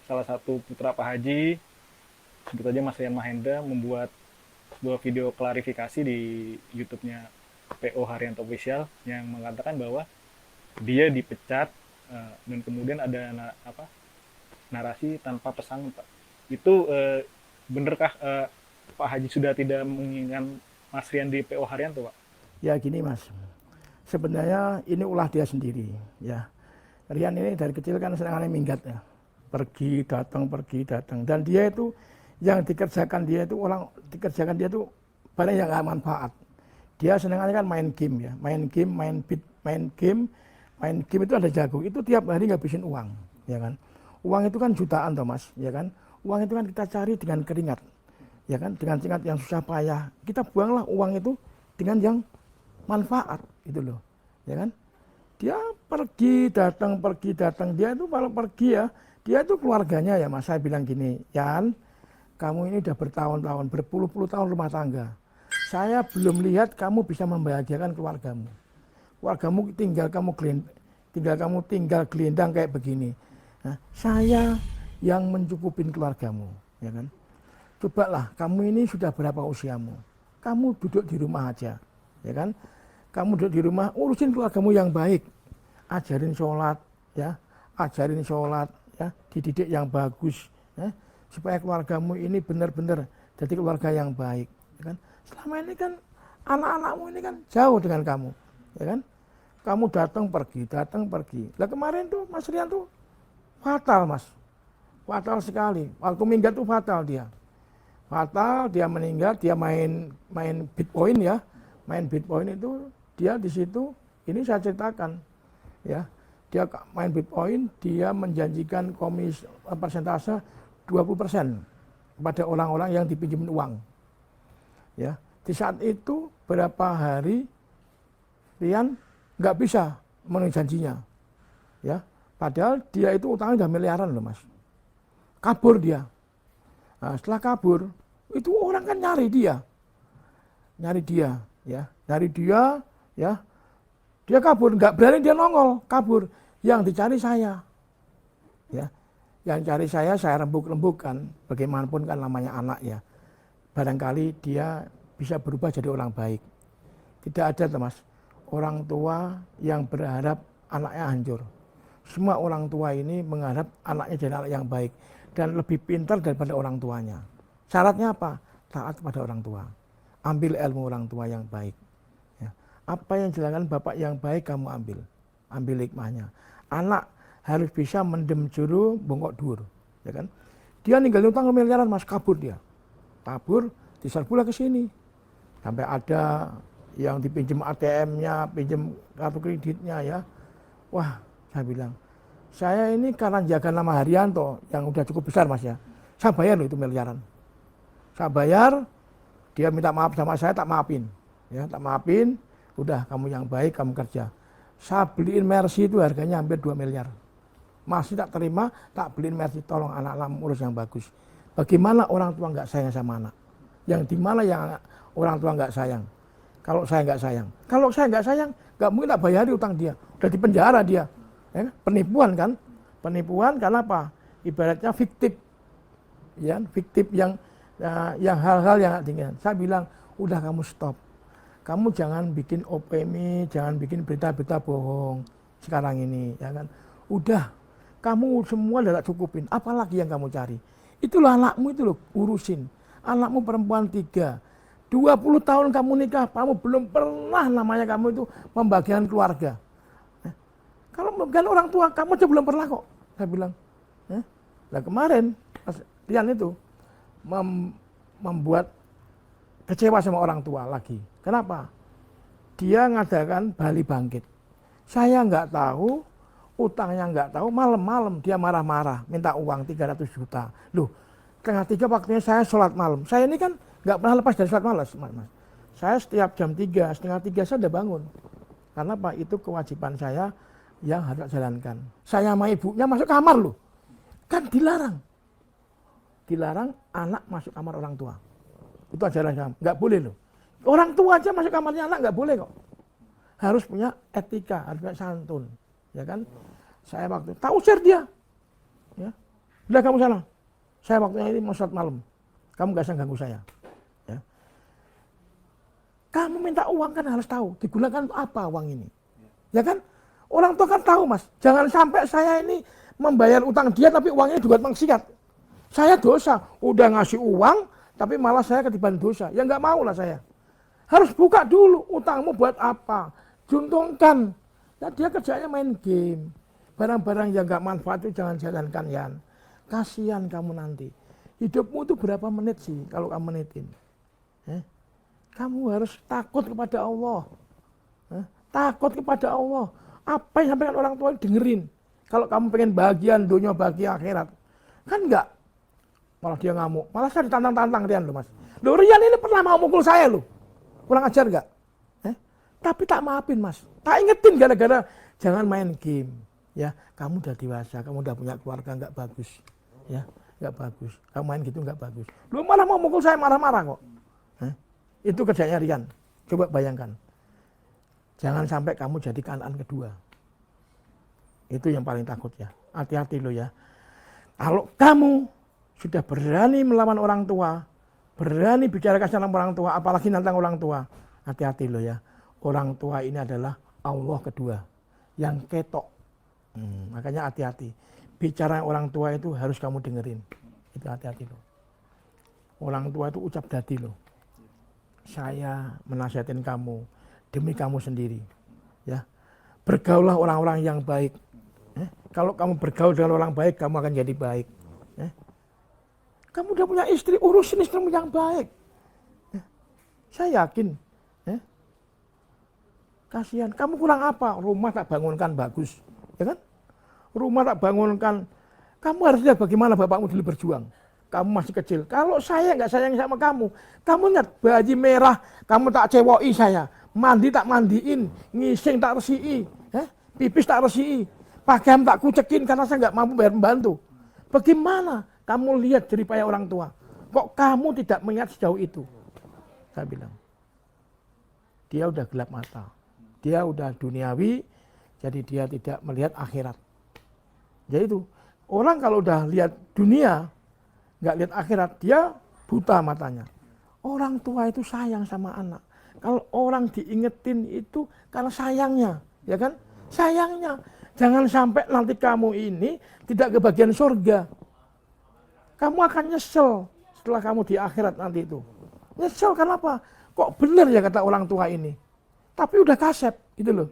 salah satu putra Pak Haji, sebut aja Mas Rian Mahendra, membuat sebuah video klarifikasi di YouTube-nya PO Haryanto Official yang mengatakan bahwa dia dipecat, dan kemudian ada narasi tanpa pesan, Pak. Itu benerkah Pak Haji sudah tidak menginginkan Mas Rian di PO Haryanto, Pak? Ya gini Mas, sebenarnya ini ulah dia sendiri ya. Rian ini dari kecil kan senangannya minggat ya, pergi datang, dan dia itu yang dikerjakan dia itu banyak yang nggak manfaat. Dia senangannya kan main game ya, main game itu ada jago, itu tiap hari ngabisin uang, ya kan. Uang itu kan jutaan toh Mas, ya kan. Uang itu kan kita cari dengan keringat, ya kan, dengan keringat yang susah payah. Kita buanglah uang itu dengan yang manfaat itu loh, ya kan. Dia pergi datang, dia itu kalau pergi ya, dia itu keluarganya ya Mas. Saya bilang gini, Yan, kamu ini udah bertahun-tahun, berpuluh-puluh tahun rumah tangga, saya belum lihat kamu bisa membahagiakan keluargamu. Keluargamu tinggal gelindang kayak begini. Nah, saya yang mencukupin keluargamu, ya kan. Cobalah, kamu ini sudah berapa usiamu, kamu duduk di rumah aja, ya kan. Kamu duduk di rumah, urusin keluargamu yang baik, ajarin sholat, ya, dididik yang bagus, ya, supaya keluargamu ini benar-benar jadi keluarga yang baik, ya kan. Selama ini kan anak-anakmu ini kan jauh dengan kamu, ya kan. Kamu datang pergi. Lah kemarin tuh Mas Rian tuh fatal Mas, fatal sekali. Waktu minggat tuh fatal dia. Fatal, dia meninggal, dia main Bitcoin ya. Main Bitcoin itu dia di situ, ini saya ceritakan ya. Dia main Bitcoin, dia menjanjikan persentase 20% kepada orang-orang yang dipinjemin uang. Ya, di saat itu berapa hari Rian nggak bisa memenuhi janjinya. Ya, padahal dia itu utangnya udah miliaran loh Mas. Kabur dia. Nah, setelah kabur, itu orang kan nyari dia, ya. Dia kabur, nggak berani dia nongol, kabur. Yang dicari saya, ya. Yang cari saya rembuk-rembukkan. Bagaimanapun kan namanya anak ya. Barangkali dia bisa berubah jadi orang baik. Tidak ada Mas, orang tua yang berharap anaknya hancur. Semua orang tua ini mengharap anaknya jadi anak yang baik dan lebih pintar daripada orang tuanya. Syaratnya apa? Taat kepada orang tua. Ambil ilmu orang tua yang baik. Ya. Apa yang dilakukan bapak yang baik kamu ambil. Ambil hikmahnya. Anak harus bisa mendem juru bongkok dur. Ya kan? Dia ninggalin utang miliaran Mas, kabur dia. Kabur, diserbulah ke sini. Sampai ada yang dipinjam ATM-nya, pinjam kartu kreditnya ya. Wah, saya bilang, saya ini karena jaga nama Haryanto yang udah cukup besar Mas ya. Saya bayar loh itu miliaran. Saya bayar, dia minta maaf sama saya, tak maafin. Ya, tak maafin, udah kamu yang baik, kamu kerja. Saya beliin Mercy itu harganya hampir 2 miliar. Masih tak terima, tak beliin Mercy, tolong anak-anak urus yang bagus. Bagaimana orang tua nggak sayang sama anak? Yang dimana yang orang tua nggak sayang? Kalau saya nggak sayang. Kalau saya nggak sayang, nggak mungkin tak bayari utang dia. Udah di penjara dia. Ya, penipuan kan? Penipuan karena apa? Ibaratnya fiktif. Ya, fiktif yang hal-hal yang nggak tinggi. Saya bilang, udah kamu stop. Kamu jangan bikin opini, jangan bikin berita-berita bohong sekarang ini, ya kan? Udah, kamu semua udah cukupin. Apalagi yang kamu cari? Itulah anakmu itu loh, urusin. Anakmu perempuan 3. 20 tahun kamu nikah, kamu belum pernah namanya kamu itu membagikan keluarga. Kalau membagikan orang tua, kamu aja belum pernah kok. Saya bilang. Nah kemarin, Mas Rian itu membuat kecewa sama orang tua lagi. Kenapa? Dia ngadakan Bali Bangkit. Saya nggak tahu, utangnya nggak tahu, malam-malam dia marah-marah, minta uang 300 juta. Loh, setengah 3 waktunya saya sholat malam. Saya ini kan nggak pernah lepas dari sholat malam, Mas. Saya setiap jam 3, setengah 3 saya udah bangun. Karena apa? Itu kewajiban saya yang harus jalankan. Saya sama ibunya masuk kamar loh. Kan dilarang. Dilarang anak masuk kamar orang tua. Itu ajaran saya, nggak boleh loh. Orang tua aja masuk kamarnya anak nggak boleh kok. Harus punya etika, harus punya santun, ya kan? Saya waktu tak usir dia, ya. Udah kamu sana. Saya waktunya ini mau sholat malam. Kamu gak usah ganggu saya. Ya. Kamu minta uang kan harus tahu digunakan untuk apa uang ini. Ya kan? Orang tua kan tahu mas. Jangan sampai saya ini membayar utang dia tapi uangnya dibuat maksiat. Saya dosa. Udah ngasih uang tapi malah saya ketiban dosa. Ya nggak mau lah saya. Harus buka dulu utangmu buat apa. Juntungkan. Ya dia kerjanya main game. Barang-barang yang nggak manfaat itu jangan jalankan ya. Kasihan kamu nanti. Hidupmu itu berapa menit sih kalau kamu menitin? Kamu harus takut kepada Allah. Takut kepada Allah. Apa yang sampaikan orang tua dengerin. Kalau kamu pengen bahagian dunia, bahagia akhirat. Kan enggak. Malah dia ngamuk. Malah saya ditantang-tantang Rian loh mas. Loh Rian ini pernah mau mukul saya loh. Kurang ajar enggak? Tapi tak maafin mas. Tak ingetin gara-gara jangan main game. Ya, kamu udah dewasa, kamu udah punya keluarga, enggak bagus. Ya, enggak bagus. Kamu main gitu enggak bagus. Lu malah mau mukul saya marah-marah kok. Itu kerjanya Rian. Coba bayangkan. Jangan sampai kamu jadi kanan kedua. Itu yang paling takut ya. Hati-hati lo ya. Kalau kamu sudah berani melawan orang tua, berani bicara kasar sama orang tua, apalagi nantang orang tua, hati-hati lo ya. Orang tua ini adalah Allah kedua, yang ketok. Makanya hati-hati. Bicara orang tua itu harus kamu dengerin. Itu hati-hati lo. Orang tua itu ucap dadi lo. Saya menasihatin kamu demi kamu sendiri. Ya, bergaullah orang-orang yang baik. Kalau kamu bergaul dengan orang baik, kamu akan jadi baik. Kamu udah punya istri, urusin istrimu yang baik. Saya yakin. Kasihan. Kamu kurang apa? Rumah tak bangunkan bagus. Ya kan? Rumah tak bangunkan. Kamu harus lihat bagaimana bapakmu dulu berjuang. Kamu masih kecil. Kalau saya nggak sayang sama kamu ingat baju merah, kamu tak cewoi saya. Mandi tak mandiin, ngising tak resii, pipis tak resii. Pakaian tak kucekin karena saya nggak mampu bayar pembantu. Bagaimana kamu lihat jeripaya orang tua? Kok kamu tidak mengingat sejauh itu? Saya bilang, dia udah gelap mata. Dia udah duniawi, jadi dia tidak melihat akhirat. Jadi itu, orang kalau udah lihat dunia, nggak lihat akhirat, dia buta matanya. Orang tua itu sayang sama anak. Kalau orang diingetin itu karena sayangnya, ya kan? Sayangnya. Jangan sampai nanti kamu ini tidak kebagian surga. Kamu akan nyesel setelah kamu di akhirat nanti itu. Nyesel kenapa? Kok benar ya kata orang tua ini? Tapi udah kasep gitu loh.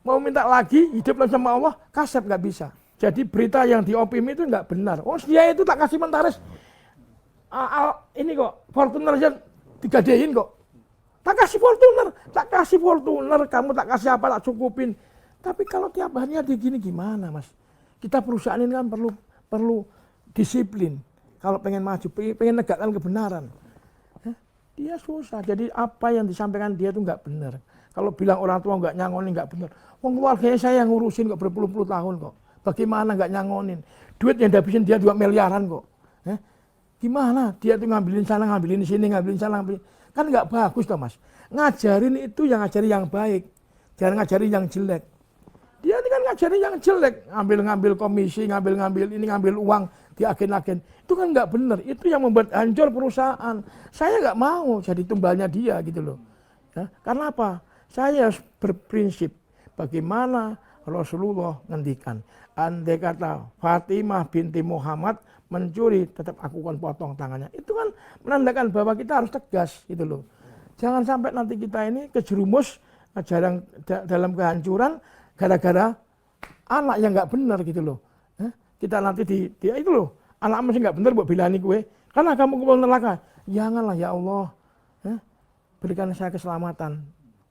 Mau minta lagi hidup sama Allah, kasep nggak bisa. Jadi berita yang diopim itu nggak benar. Oh dia itu tak kasih mentaris. Ini kok Fortuner aja 3D-in kok. Tak kasih Fortuner, kamu tak kasih apa tak cukupin. Tapi kalau tiap harinya di gini gimana mas? Kita perusahaan ini kan perlu disiplin. Kalau pengen maju, pengen negakkan kebenaran. Dia susah. Jadi apa yang disampaikan dia itu nggak benar. Kalau bilang orang tua nggak nyangonin nggak benar. Wong keluarganya saya yang ngurusin kok berpuluh-puluh tahun kok. Bagaimana nggak nyangonin? Duit yang dihabisin dia 2 miliaran kok. Gimana? Dia tuh ngambilin sana, ngambilin sini, ngambilin sana, ngambilin. Kan nggak bagus toh mas. Ngajarin itu yang ngajari yang baik. Jangan ngajarin yang jelek. Dia ini kan ngajarin yang jelek. Ngambil komisi, ngambil ini, ngambil uang di agen-agen. Itu kan nggak benar. Itu yang membuat hancur perusahaan. Saya nggak mau jadi tumbalnya dia gitu loh. Ya, karena apa? Saya harus berprinsip. Bagaimana Rasulullah ngendikan. Andai kata Fatimah binti Muhammad mencuri, tetap aku akan potong tangannya. Itu kan menandakan bahwa kita harus tegas gitu loh. Jangan sampai nanti kita ini kejerumus jarang dalam kehancuran gara-gara anak yang nggak benar gitu loh. Kita nanti dia itu loh, anak masih nggak benar buat bilani gue, karena kamu kumpul neraka. Janganlah ya Allah, berikan saya keselamatan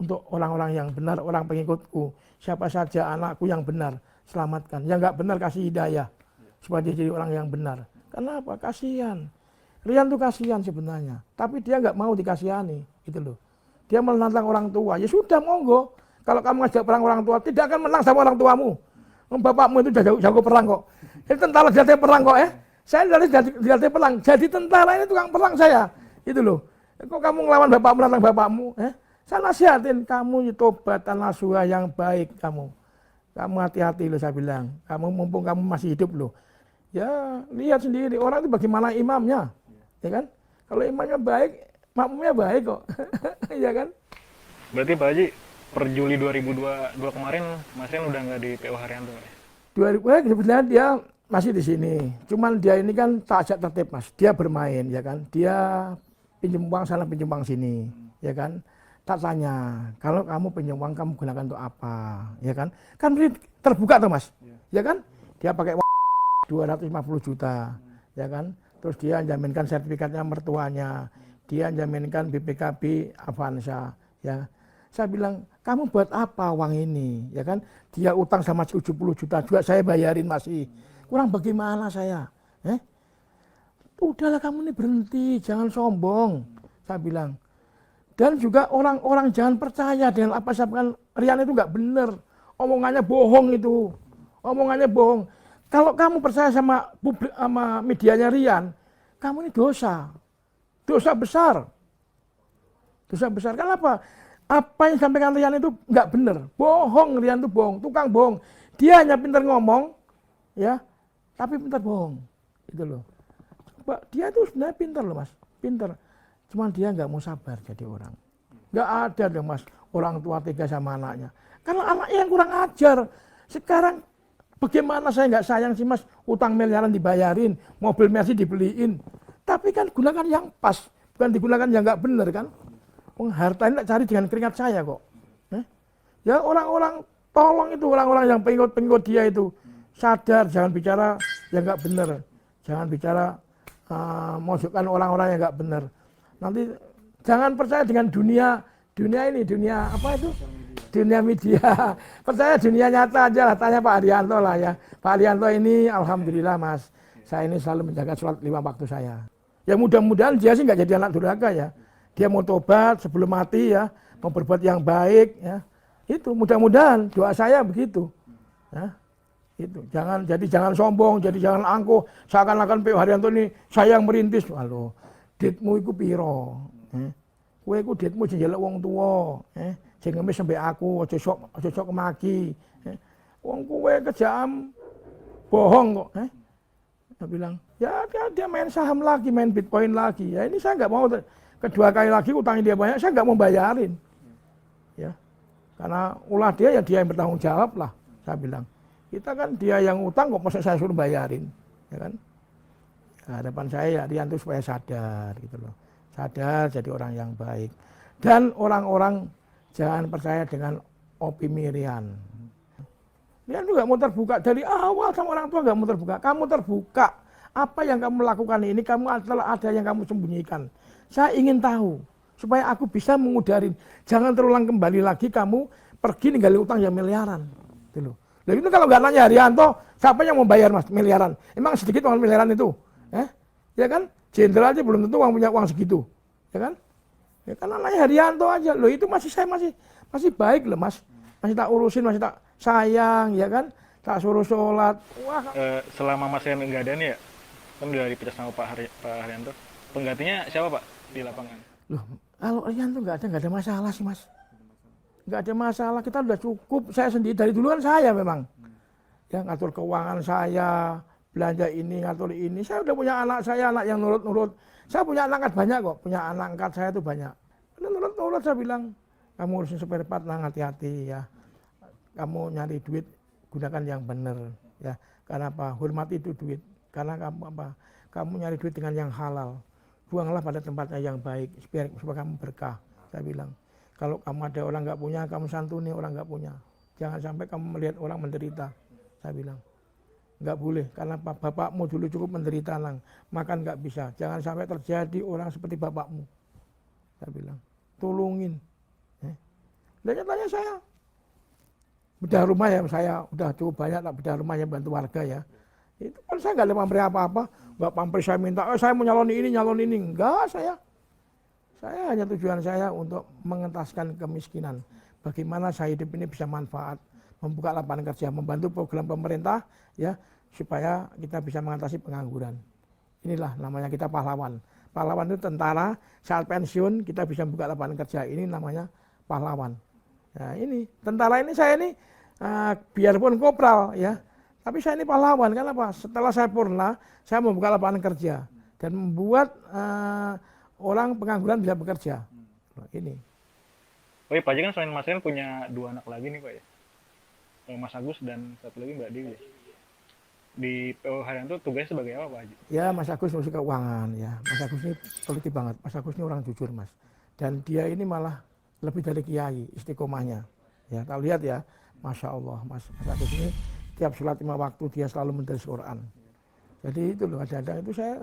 untuk orang-orang yang benar, orang pengikutku. Siapa saja anakku yang benar, selamatkan. Yang nggak benar kasih hidayah supaya dia jadi orang yang benar. Kenapa? Kasihan. Rian tuh kasihan sebenarnya, tapi dia nggak mau dikasihani, gitu loh. Dia menantang orang tua. Ya sudah monggo. Kalau kamu ngajak perang orang tua, tidak akan menang sama orang tuamu. Bapakmu itu jago perang kok. Jadi tentara dilatih perang kok ya. Saya dilatih perang. Jadi tentara ini tukang perang saya, gitu loh. Kok kamu ngelawan bapakmu, menantang bapakmu? Saya nasihatin kamu tobatan nasuha yang baik kamu. Kamu hati-hati loh saya bilang. Kamu mumpung kamu masih hidup loh. Ya, lihat sendiri orang itu bagaimana imamnya, ya kan? Kalau imamnya baik, makmumnya baik kok, ya kan? Berarti Pak Haji per Juli 2022 kemarin Mas Rian udah nggak di PO Haryanto ya? 2000 sebenarnya dia masih di sini. Cuman dia ini kan tak ajak tertib mas. Dia bermain ya kan. Dia pinjam uang sana pinjam uang sini ya kan. Tak tanya kalau kamu pinjam uang kamu gunakan untuk apa ya kan. Kan ini terbuka tuh mas ya kan. Dia pakai uang 250 juta ya kan. Terus dia jaminkan sertifikatnya mertuanya. Dia jaminkan BPKB Avanza ya. Saya bilang, kamu buat apa uang ini? Ya kan? Dia utang sama 70 juta juga saya bayarin masih. Kurang bagaimana saya? Udahlah kamu ini berhenti, jangan sombong. Saya bilang. Dan juga orang-orang jangan percaya dengan apa saya bilang. Rian itu nggak benar. Omongannya bohong itu. Omongannya bohong. Kalau kamu percaya sama publik, sama medianya Rian, kamu ini dosa. Dosa besar. Dosa besar. Kenapa? Apa yang disampaikan Rian itu nggak benar, bohong. Rian itu bohong, tukang bohong. Dia hanya pintar ngomong, ya, tapi pintar bohong, itu loh. Dia itu sebenarnya pintar loh mas, pintar. Cuman dia nggak mau sabar jadi orang. Nggak ada dong mas, orang tua tega sama anaknya. Karena anaknya yang kurang ajar. Sekarang bagaimana saya nggak sayang sih mas, utang miliaran dibayarin, mobil Mercy dibeliin. Tapi kan gunakan yang pas, bukan digunakan yang nggak benar kan. Harta ini cari dengan keringat saya kok. Ya orang-orang tolong itu, orang-orang yang pengikut-pengikut dia itu sadar, jangan bicara yang nggak benar, jangan bicara mojokkan orang-orang yang nggak benar. Nanti jangan percaya dengan dunia ini, dunia apa itu? Dunia media. Percaya dunia nyata aja lah. Tanya Pak Haryanto lah ya. Pak Haryanto ini alhamdulillah mas, saya ini selalu menjaga sholat 5 waktu saya. Ya mudah-mudahan dia sih nggak jadi anak durhaka ya. Dia mau tobat sebelum mati ya, mau berbuat yang baik ya. Itu mudah-mudahan doa saya begitu. Ya. Itu jangan sombong, jadi jangan angkuh. Seakan-akan PO Haryanto ini saya yang merintis. Halo, ditmu iku piro? Kowe iku ditmu jenjelek wong tuwa, sing ngemis sampe aku aja sok kemaki. Wong kowe kejam bohong kok. Saya bilang, ya dia main saham lagi, main Bitcoin lagi. Ya ini saya nggak mau. Kedua kali lagi utangnya dia banyak, saya nggak mau bayarin. Ya, karena ulah dia ya dia yang bertanggung jawab lah. Saya bilang, kita kan dia yang utang kok masa saya suruh bayarin, ya kan? Harapan saya ya Rian itu supaya sadar gitu loh, sadar jadi orang yang baik. Dan orang-orang jangan percaya dengan opini Rian. Rian juga mau terbuka dari awal sama orang tua nggak mau terbuka. Kamu terbuka, apa yang kamu lakukan ini kamu ada yang kamu sembunyikan. Saya ingin tahu, supaya aku bisa mengudarin. Jangan terulang kembali lagi kamu pergi ninggalin utang yang miliaran. Gitu loh. Lalu itu kalau nggak nanya Haryanto, siapa yang mau bayar mas miliaran? Emang sedikit uang miliaran itu? Ya kan? Jenderal aja belum tentu punya uang segitu. Ya kan? Ya kan nanya Haryanto aja. Loh itu saya masih baik loh mas. Masih tak urusin, masih tak sayang, ya kan? Tak suruh sholat. Wah. Selama Mas Rian nggak ada nih ya, kan udah dipecat sama Pak Haryanto. Penggantinya siapa Pak di lapangan? Loh, kalau Rian tuh nggak ada masalah sih mas. Nggak ada masalah, kita udah cukup. Saya sendiri dari dulu kan saya memang. Ya ngatur keuangan saya, belanja ini, ngatur ini. Saya udah punya anak saya, anak yang nurut-nurut. Saya punya anak angkat banyak kok, punya anak angkat saya tuh banyak. Nurut-nurut saya bilang, kamu urusin spare part, nah hati-hati ya. Kamu nyari duit, gunakan yang benar. Ya, karena apa? Hormati itu duit. Karena kamu apa? Kamu nyari duit dengan yang halal. Buanglah pada tempatnya yang baik supaya kamu berkah. Saya bilang, kalau kamu ada orang nggak punya, kamu santuni orang nggak punya. Jangan sampai kamu melihat orang menderita. Saya bilang, nggak boleh. Karena bapakmu dulu cukup menderita lang, makan nggak bisa. Jangan sampai terjadi orang seperti bapakmu. Saya bilang, tolongin. Dan nyatanya saya bedah rumah ya, saya udah cukup banyak tak bedah rumahnya bantu warga ya. Itu kan saya nggak ada pamrih apa-apa, nggak pamrih saya minta, saya mau nyalon ini, enggak saya hanya tujuan saya untuk mengentaskan kemiskinan. Bagaimana saya hidup ini bisa manfaat, membuka lapangan kerja, membantu program pemerintah ya supaya kita bisa mengatasi pengangguran. Inilah namanya kita pahlawan. Pahlawan itu tentara, saat pensiun kita bisa membuka lapangan kerja. Ini namanya pahlawan. Nah ini tentara ini saya ini biarpun kopral ya. Tapi saya ini pahlawan, kenapa? Setelah saya purna, saya membuka lapangan kerja dan membuat orang pengangguran bisa bekerja. Nah, ini. Oh iya, Pak Haji kan selain Mas Rian punya 2 anak lagi nih Pak ya. Mas Agus dan satu lagi Mbak Dewi ya. Di PO Haryanto tugasnya sebagai apa Pak Haji? Ya, Mas Agus ngurusi keuangan ya. Mas Agus ini teliti banget. Mas Agus ini orang jujur, Mas. Dan dia ini malah lebih dari kiai istiqomahnya. Ya, tak lihat ya, Masya Allah, Mas Agus ini tiap sholat 5 waktu dia selalu menulis Quran. Jadi itu loh, kadang-kadang itu saya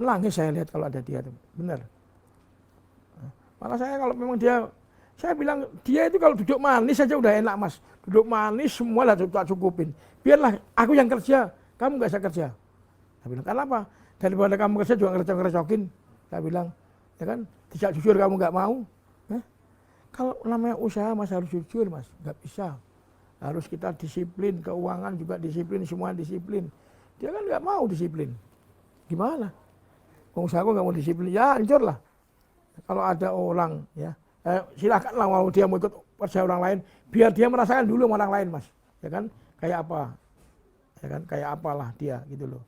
nangis saya lihat kalau ada dia, benar. Malah saya kalau memang dia, saya bilang dia itu kalau duduk manis saja udah enak Mas. Duduk manis semua lah tak cukupin. Biarlah aku yang kerja, kamu nggak usah kerja. Saya bilang, kenapa? Daripada kamu kerja juga ngerecok-ngerecokin. Saya bilang, ya kan, tidak jujur kamu nggak mau. Kalau namanya usaha Mas harus jujur Mas, nggak bisa. Harus kita disiplin, keuangan juga disiplin, semua disiplin. Dia kan nggak mau disiplin. Gimana? Pengusaha nggak mau disiplin, ya hancur lah. Kalau ada orang, ya silakanlah kalau dia mau ikut percaya orang lain, biar dia merasakan dulu sama orang lain Mas. Ya kan? Kayak apa? Ya kan? Kayak apalah dia gitu loh.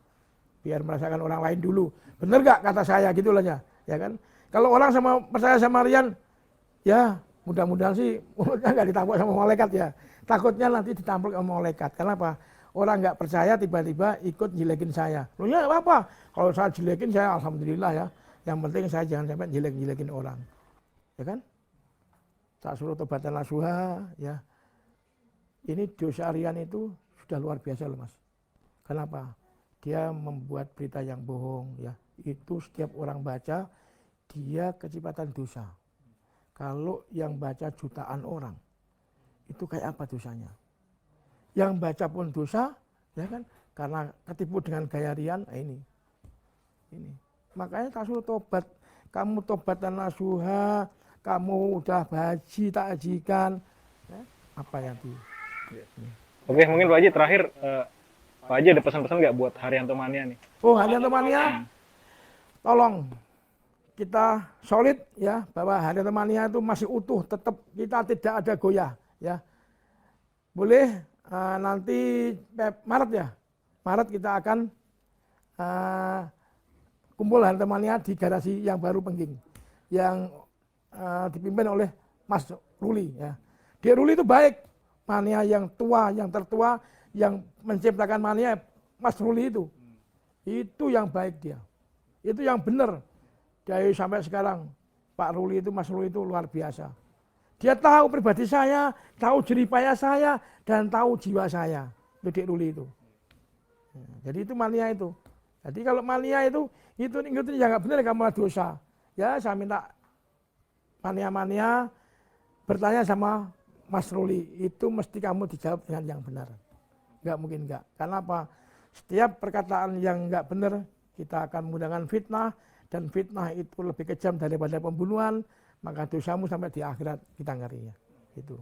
Biar merasakan orang lain dulu. Bener gak kata saya gitu loh ya? Ya kan? Kalau orang sama percaya sama Rian, ya mudah-mudahan sih mulutnya nggak ditampuk sama malaikat ya. Takutnya nanti ditampuk sama malaikat. Kenapa? Orang nggak percaya tiba-tiba ikut jelekin saya. Loh ya apa? Kalau saya jelekin saya alhamdulillah ya. Yang penting saya jangan sampai jelek-jelekin orang. Ya kan? Tak suruh tobatan nasuha ya. Ini dosa Rian itu sudah luar biasa loh Mas. Kenapa? Dia membuat berita yang bohong ya. Itu setiap orang baca dia keciptaan dosa. Kalau yang baca jutaan orang, itu kayak apa dosanya? Yang baca pun dosa, ya kan? Karena ketipu dengan gaya Rian, ini. Makanya tak suruh tobat. Kamu tobatan nasuha, kamu udah haji, tak hajikan. Ya, apa yang di... Oke, mungkin Pak Haji terakhir, Pak Haji ada pesan-pesan nggak buat Haryanto Mania nih? Oh, Haryanto Mania, tolong kita solid ya bahwa Haryanto Mania itu masih utuh, tetap kita tidak ada goyah ya. Boleh nanti Maret ya, Maret kita akan kumpul Haryanto Mania di garasi yang baru Pengging, yang dipimpin oleh Mas Ruli ya. Dia Ruli itu baik, mania yang tua, yang tertua, yang menciptakan mania Mas Ruli itu yang baik dia, itu yang benar. Dari sampai sekarang Pak Ruli itu, Mas Ruli itu luar biasa. Dia tahu pribadi saya, tahu jeripaya saya, dan tahu jiwa saya. Itu Dik Ruli itu. Jadi itu mania itu. Jadi kalau mania itu ngikutin ya nggak benar, kamu malah dosa. Ya saya minta mania-mania bertanya sama Mas Ruli, itu mesti kamu dijawab dengan yang benar. Nggak mungkin nggak. Karena apa? Setiap perkataan yang nggak benar, kita akan menggunakan fitnah. Dan fitnah itu lebih kejam daripada pembunuhan, maka dosamu sampai di akhirat kita ngeri ya. Itu.